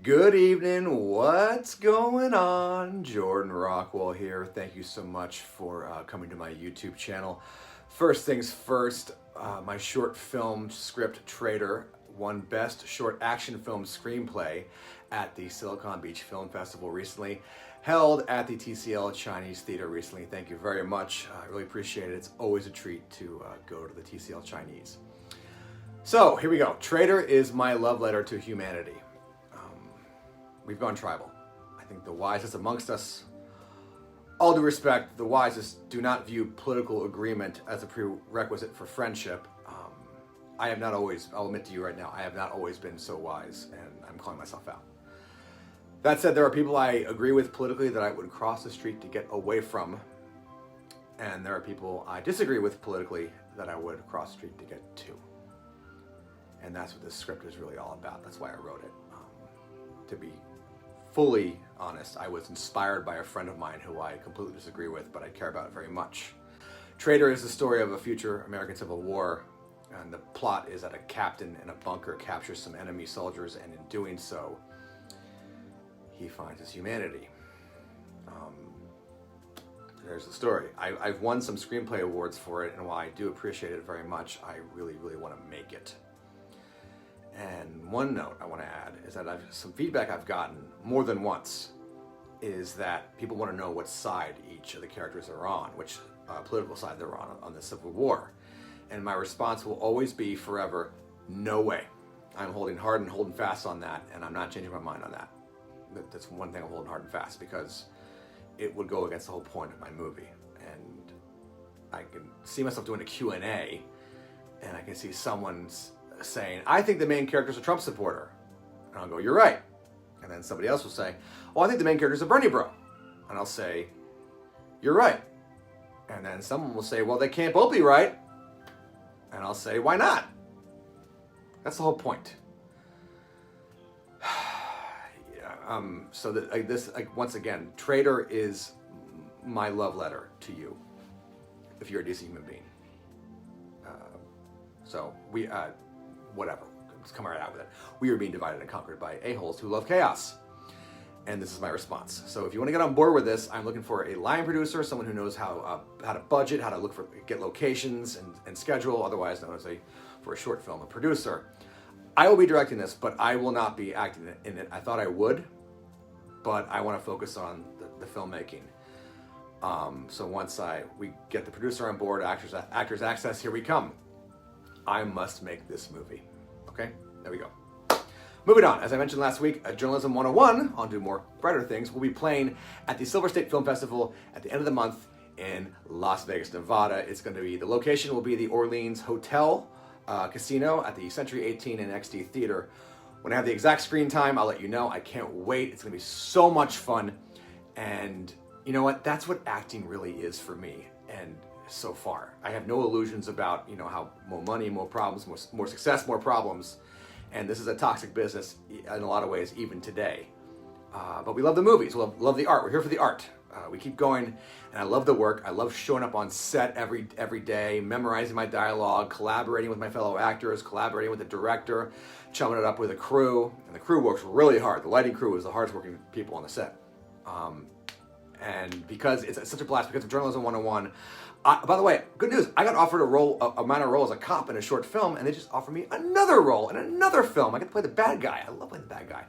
Good evening. What's going on? Jordan Rockwell here. Thank you so much for coming to my YouTube channel. First things first, my short film script Traitor won Best Short Action Film Screenplay at the Silicon Beach Film Festival recently, held at the TCL Chinese Theater recently. Thank you very much. I really appreciate it. It's always a treat to go to the TCL Chinese. So here we go. Traitor is my love letter to humanity. We've gone tribal. I think the wisest amongst us, all due respect, the wisest do not view political agreement as a prerequisite for friendship. I have not always, I'll admit to you right now, I have not always been so wise, and I'm calling myself out. That said, there are people I agree with politically that I would cross the street to get away from, and there are people I disagree with politically that I would cross the street to get to. And that's what this script is really all about. That's why I wrote it. To be fully honest, I was inspired by a friend of mine who I completely disagree with, but I care about it very much. Traitor is the story of a future American Civil War, and the plot is that a captain in a bunker captures some enemy soldiers, and in doing so, he finds his humanity. There's the story. I've won some screenplay awards for it, and while I do appreciate it very much, I really, really want to make it. And one note I want to add is that some feedback I've gotten more than once is that people want to know what side each of the characters are on, which political side they're on the Civil War. And my response will always be forever, no way. I'm holding hard and holding fast on that, and I'm not changing my mind on that. That's one thing I'm holding hard and fast, because it would go against the whole point of my movie. And I can see myself doing a Q&A, and I can see someone's saying, I think the main character's a Trump supporter. And I'll go, you're right. And then somebody else will say, well, I think the main character's a Bernie bro. And I'll say, you're right. And then someone will say, well, they can't both be right. And I'll say, why not? That's the whole point. So that once again, Traitor is my love letter to you, if you're a decent human being. Whatever, let's come right out with it. We are being divided and conquered by a-holes who love chaos. And this is my response. So if you want to get on board with this, I'm looking for a line producer, someone who knows how to budget, how to get locations and schedule, otherwise known as for a short film, a producer. I will be directing this, but I will not be acting in it. I thought I would, but I want to focus on the filmmaking. So once we get the producer on board, actors access, here we come. I must make this movie. Okay, there we go. Moving on, as I mentioned last week, Journalism 101, on to more brighter things, will be playing at the Silver State Film Festival at the end of the month in Las Vegas, Nevada. It's going to be, the location will be the Orleans Hotel Casino at the Century 18 and XD Theater. When I have the exact screen time, I'll let you know. I can't wait. It's going to be so much fun. And you know what? That's what acting really is for me. And so far, I have no illusions about, how more money, more problems, more success, more problems. And this is a toxic business in a lot of ways, even today. But we love the movies, we love the art. We're here for the art. We keep going, and I love the work. I love showing up on set every day, memorizing my dialogue, collaborating with my fellow actors, collaborating with the director, chumming it up with the crew. And the crew works really hard. The lighting crew is the hardest working people on the set. And because it's such a blast, because of Journalism 101, by the way, good news, I got offered a minor role as a cop in a short film, and they just offered me another role in another film. I get to play the bad guy. I love playing the bad guy.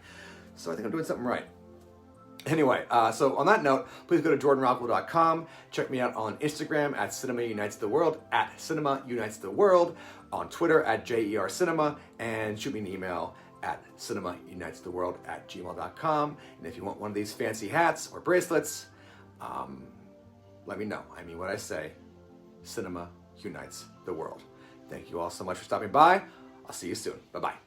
So I think I'm doing something right. Anyway, so on that note, please go to jordanrockwell.com. Check me out on Instagram at Cinema Unites the World, at Cinema Unites the World, on Twitter at JERCinema, and shoot me an email at cinemaunitestheworld@gmail.com. And if you want one of these fancy hats or bracelets, let me know. I mean what I say. Cinema unites the world. Thank you all so much for stopping by. I'll see you soon. Bye-bye.